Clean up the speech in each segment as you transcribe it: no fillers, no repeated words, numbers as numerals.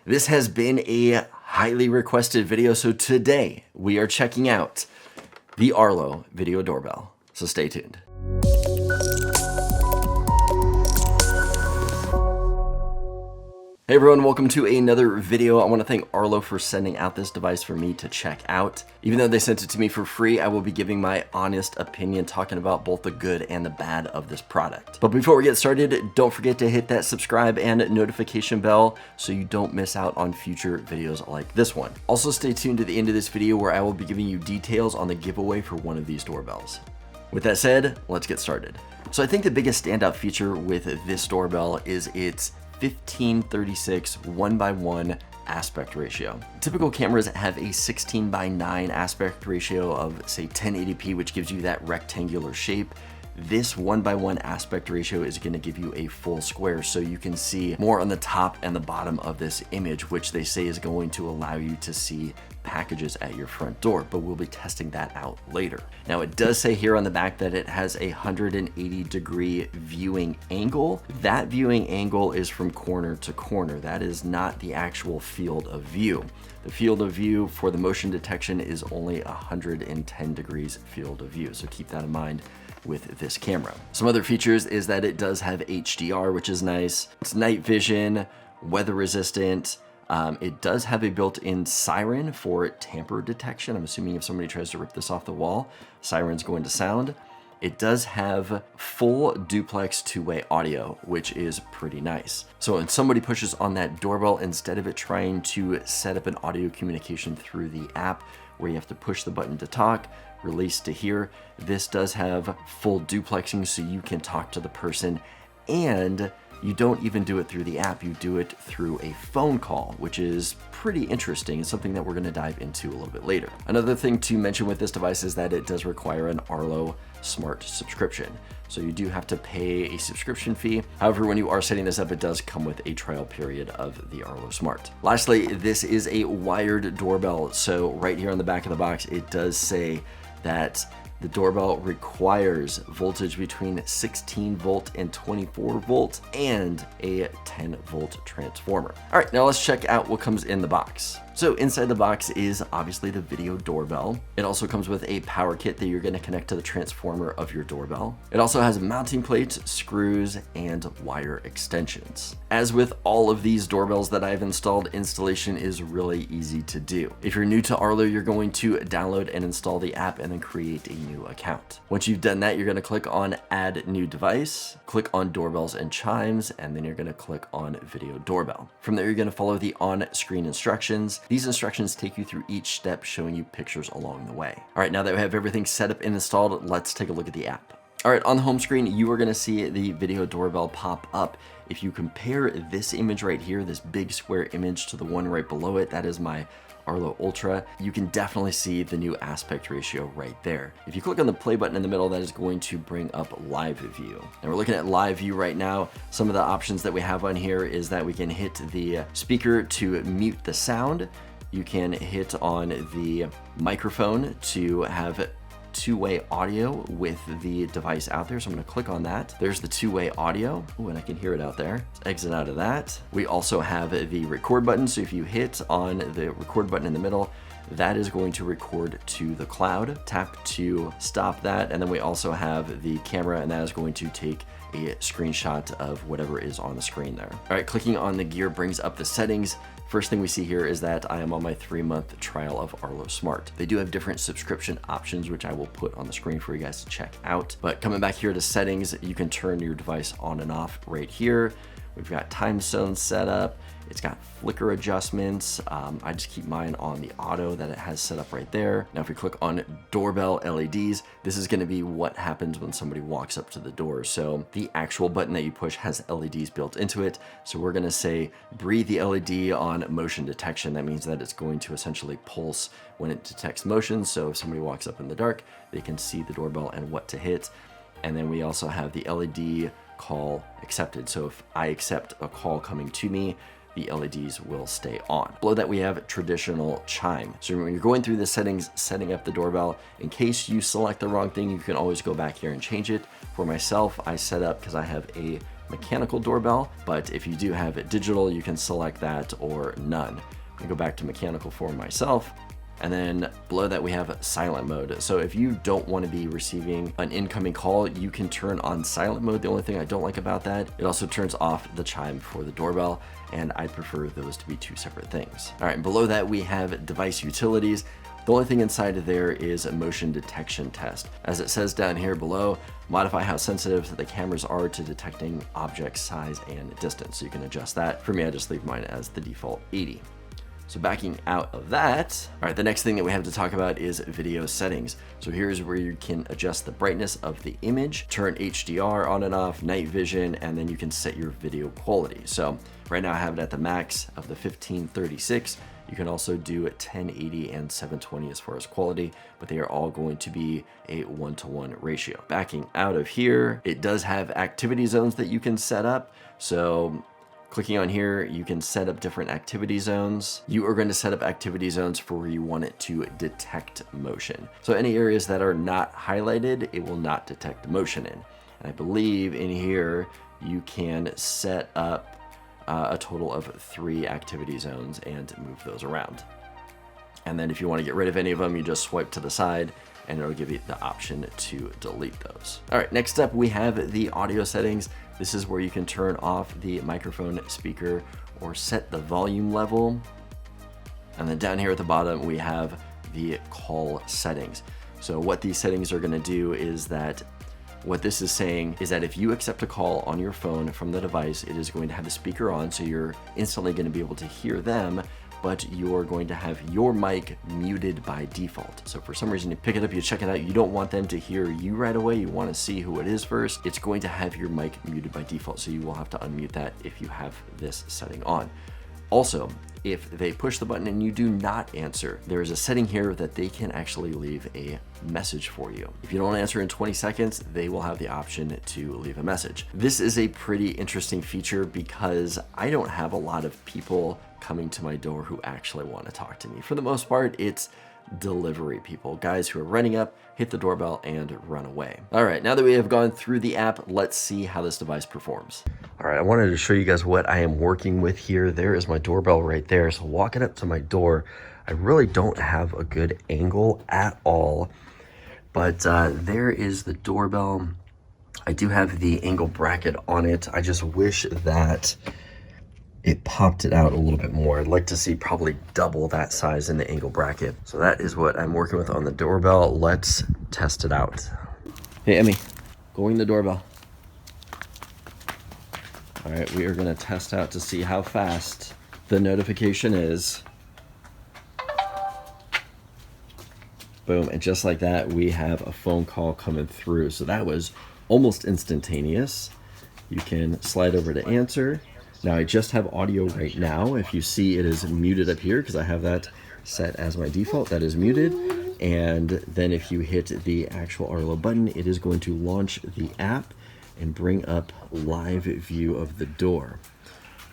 This has been a highly requested video, so today we are checking out the Arlo video doorbell. So stay tuned. Hey everyone, welcome to another video. I want to thank Arlo for sending out this device for me to check out. Even though they sent it to me for free, I will be giving my honest opinion, talking about both the good and the bad of this product. But before we get started, don't forget to hit that subscribe and notification bell so you don't miss out on future videos like this one. Also stay tuned to the end of this video where I will be giving you details on the giveaway for one of these doorbells. With that said, let's get started. So I think the biggest standout feature with this doorbell is its 15:36 1:1 aspect ratio. Typical cameras have a 16:9 aspect ratio of say 1080p, which gives you that rectangular shape. This 1:1 aspect ratio is going to give you a full square, so you can see more on the top and the bottom of this image, which they say is going to allow you to see packages at your front door, but we'll be testing that out later. Now it does say here on the back that it has a 180-degree viewing angle. That viewing angle is from corner to corner. That is not the actual field of view. The field of view for the motion detection is only 110 degrees field of view, so keep that in mind with this camera. Some other features is that it does have HDR, which is nice. It's night vision, weather resistant. It does have a built-in siren for tamper detection. I'm assuming if somebody tries to rip this off the wall, siren's going to sound. It does have full duplex two-way audio, which is pretty nice. So when somebody pushes on that doorbell, instead of it trying to set up an audio communication through the app where you have to push the button to talk, release to hear, this does have full duplexing, so you can talk to the person, and you don't even do it through the app, you do it through a phone call, which is pretty interesting. It's something that we're going to dive into a little bit later. Another thing to mention with this device is that it does require an Arlo Smart subscription. So you do have to pay a subscription fee. However, when you are setting this up, it does come with a trial period of the Arlo Smart. Lastly, this is a wired doorbell. So right here on the back of the box, it does say that the doorbell requires voltage between 16 volt and 24 volt and a 10 volt transformer. All right, now let's check out what comes in the box. So inside the box is obviously the video doorbell. It also comes with a power kit that you're going to connect to the transformer of your doorbell. It also has mounting plates, screws, and wire extensions. As with all of these doorbells that I've installed, installation is really easy to do. If you're new to Arlo, you're going to download and install the app and then create a new account. Once you've done that, you're going to click on Add New Device, click on Doorbells and Chimes, and then you're going to click on Video Doorbell. From there, you're going to follow the on-screen instructions. These instructions take you through each step, showing you pictures along the way. All right, now that we have everything set up and installed, let's take a look at the app. All right, on the home screen, you are gonna see the video doorbell pop up. If you compare this image right here, this big square image, to the one right below it, that is my Arlo Ultra, you can definitely see the new aspect ratio right there. If you click on the play button in the middle, that is going to bring up live view. And we're looking at live view right now. Some of the options that we have on here is that we can hit the speaker to mute the sound. You can hit on the microphone to have two-way audio with the device out there. So I'm going to click on that. There's the two-way audio. Oh, and I can hear it out there. Let's exit out of that. We also have the record button. So if you hit on the record button in the middle, that is going to record to the cloud. Tap to stop that. And then we also have the camera, and that is going to take a screenshot of whatever is on the screen there. All right, clicking on the gear brings up the settings. First thing we see here is that I am on my 3-month trial of Arlo Smart. They do have different subscription options, which I will put on the screen for you guys to check out. But coming back here to settings, you can turn your device on and off right here. We've got time zone set up. It's got flicker adjustments. I just keep mine on the auto that it has set up right there. Now, if we click on doorbell LEDs, this is gonna be what happens when somebody walks up to the door. So the actual button that you push has LEDs built into it. So we're gonna say, breathe the LED on motion detection. That means that it's going to essentially pulse when it detects motion. So if somebody walks up in the dark, they can see the doorbell and what to hit. And then we also have the LED call accepted. So if I accept a call coming to me, the LEDs will stay on. Below that, we have traditional chime. So when you're going through the settings, setting up the doorbell, in case you select the wrong thing, you can always go back here and change it. For myself, I set up, because I have a mechanical doorbell, but if you do have it digital, you can select that or none. I go back to mechanical for myself. And then below that we have silent mode. So if you don't want to be receiving an incoming call, you can turn on silent mode. The only thing I don't like about that, it also turns off the chime for the doorbell, and I prefer those to be two separate things. All right, and below that we have device utilities. The only thing inside of there is a motion detection test. As it says down here below, modify how sensitive the cameras are to detecting object size and distance. So you can adjust that. For me, I just leave mine as the default 80. So backing out of that, all right, the next thing that we have to talk about is video settings. So here's where you can adjust the brightness of the image, turn HDR on and off, night vision, and then you can set your video quality. So right now I have it at the max of the 1536. You can also do 1080 and 720 as far as quality, but they are all going to be a 1-to-1 ratio. Backing out of here, it does have activity zones that you can set up. So clicking on here, you can set up different activity zones. You are going to set up activity zones for where you want it to detect motion. So any areas that are not highlighted, it will not detect motion in. And I believe in here, you can set up a total of 3 activity zones and move those around. And then if you want to get rid of any of them, you just swipe to the side and it'll give you the option to delete those. All right, next up we have the audio settings. This is where you can turn off the microphone speaker or set the volume level. And then down here at the bottom, we have the call settings. So what these settings are gonna do is that what this is saying is that if you accept a call on your phone from the device, it is going to have the speaker on, so you're instantly going to be able to hear them, but you're going to have your mic muted by default. So for some reason you pick it up, you check it out, you don't want them to hear you right away, you want to see who it is first, it's going to have your mic muted by default, so you will have to unmute that if you have this setting on. Also, if they push the button and you do not answer, there is a setting here that they can actually leave a message for you. If you don't answer in 20 seconds, they will have the option to leave a message. This is a pretty interesting feature because I don't have a lot of people coming to my door who actually want to talk to me. For the most part, it's delivery people, guys who are running up, hit the doorbell, and run away. All right, now that we have gone through the app, let's see how this device performs. All right, I wanted to show you guys what I am working with here. There is my doorbell right there. So walking up to my door, I really don't have a good angle at all, but there is the doorbell. I do have the angle bracket on it. I just wish that it popped it out a little bit more. I'd like to see probably double that size in the angle bracket. So that is what I'm working with on the doorbell. Let's test it out. Hey, Emmy, go ring the doorbell. All right, we are gonna test out to see how fast the notification is. Boom, and just like that, we have a phone call coming through. So that was almost instantaneous. You can slide over to answer. Now I just have audio right now. If you see, it is muted up here because I have that set as my default. That is muted. And then if you hit the actual Arlo button, it is going to launch the app and bring up live view of the door.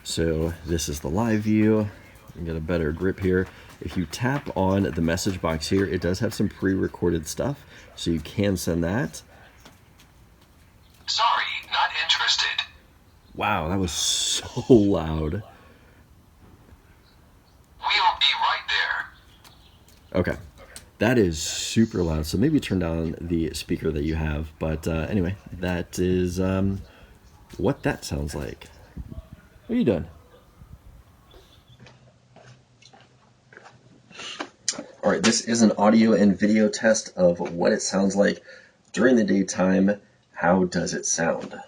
So this is the live view. You get a better grip here. If you tap on the message box here, it does have some pre-recorded stuff, so you can send that. Sorry, not interested. Wow, that was so loud. We'll be right there. Okay, that is super loud, so maybe turn down the speaker that you have, but anyway, that is what that sounds like. What are you doing? All right, this is an audio and video test of what it sounds like during the daytime. How does it sound?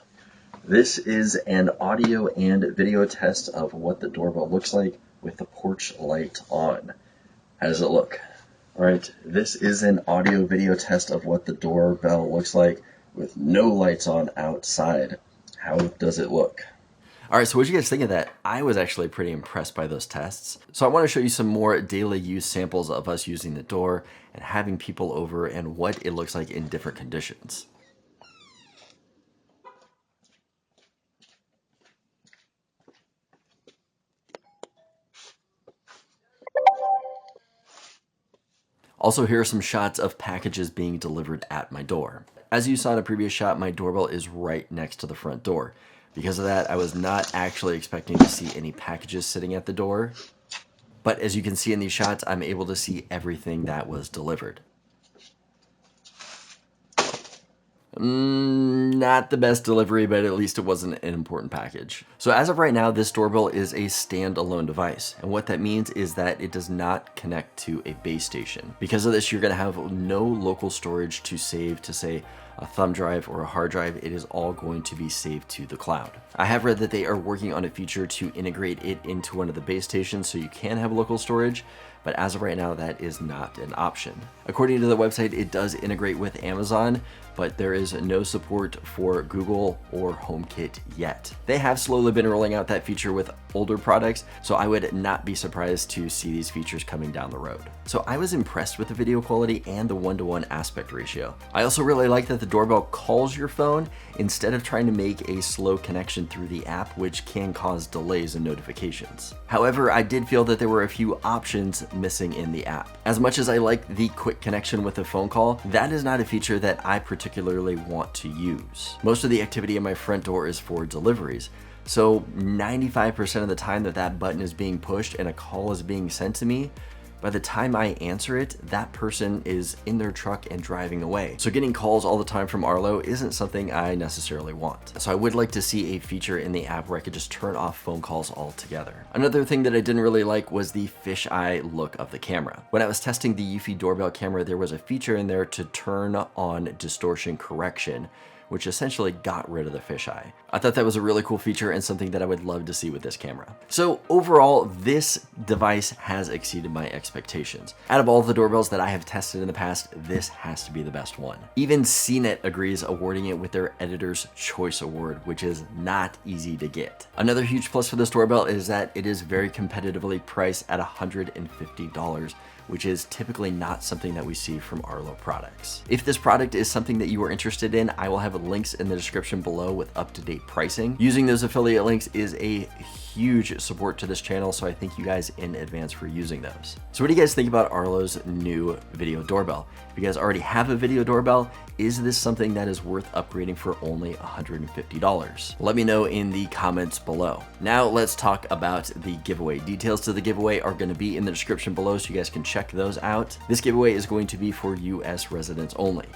This is an audio and video test of what the doorbell looks like with the porch light on. How does it look? All right, this is an audio video test of what the doorbell looks like with no lights on outside. How does it look? All right, so what did you guys think of that? I was actually pretty impressed by those tests. So I want to show you some more daily use samples of us using the door and having people over and what it looks like in different conditions. Also, here are some shots of packages being delivered at my door. As you saw in a previous shot, my doorbell is right next to the front door. Because of that, I was not actually expecting to see any packages sitting at the door. But as you can see in these shots, I'm able to see everything that was delivered. Not the best delivery, but at least it wasn't an important package. So as of right now, this doorbell is a standalone device. And what that means is that it does not connect to a base station. Because of this, you're gonna have no local storage to save to say a thumb drive or a hard drive. It is all going to be saved to the cloud. I have read that they are working on a feature to integrate it into one of the base stations so you can have local storage, but as of right now, that is not an option. According to the website, it does integrate with Amazon, but there is no support for Google or HomeKit yet. They have slowly been rolling out that feature with older products, so I would not be surprised to see these features coming down the road. So I was impressed with the video quality and the 1:1 aspect ratio. I also really like that the doorbell calls your phone instead of trying to make a slow connection through the app, which can cause delays in notifications. However, I did feel that there were a few options missing in the app. As much as I like the quick connection with a phone call, that is not a feature that I particularly want to use. Most of the activity in my front door is for deliveries. So 95% of the time that button is being pushed and a call is being sent to me, by the time I answer it, that person is in their truck and driving away. So getting calls all the time from Arlo isn't something I necessarily want. So I would like to see a feature in the app where I could just turn off phone calls altogether. Another thing that I didn't really like was the fisheye look of the camera. When I was testing the Eufy doorbell camera, there was a feature in there to turn on distortion correction, which essentially got rid of the fisheye. I thought that was a really cool feature and something that I would love to see with this camera. So overall, this device has exceeded my expectations. Out of all the doorbells that I have tested in the past, this has to be the best one. Even CNET agrees, awarding it with their Editor's Choice Award, which is not easy to get. Another huge plus for this doorbell is that it is very competitively priced at $150, which is typically not something that we see from Arlo products. If this product is something that you are interested in, I will have links in the description below with up-to-date pricing. Using those affiliate links is a huge support to this channel, so I thank you guys in advance for using those. So what do you guys think about Arlo's new video doorbell? If you guys already have a video doorbell, is this something that is worth upgrading for only $150? Let me know in the comments below. Now let's talk about the giveaway. Details to the giveaway are going to be in the description below, so you guys can check those out. This giveaway is going to be for US residents only.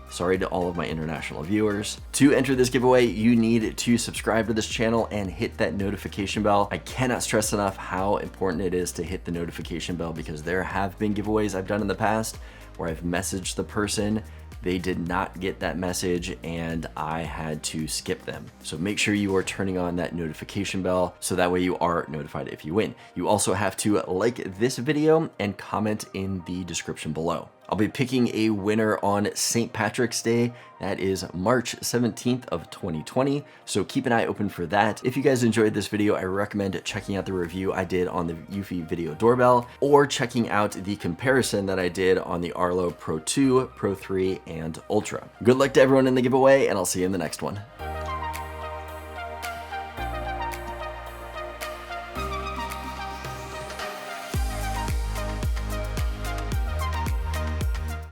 Sorry to all of my international viewers. To enter this giveaway, you need to subscribe to this channel and hit that notification bell. I cannot stress enough how important it is to hit the notification bell, because there have been giveaways I've done in the past where I've messaged the person, they did not get that message, and I had to skip them. So make sure you are turning on that notification bell so that way you are notified if you win. You also have to like this video and comment in the description below. I'll be picking a winner on St. Patrick's Day. That is March 17th of 2020. So keep an eye open for that. If you guys enjoyed this video, I recommend checking out the review I did on the Eufy video doorbell, or checking out the comparison that I did on the Arlo Pro 2, Pro 3, and Ultra. Good luck to everyone in the giveaway, and I'll see you in the next one.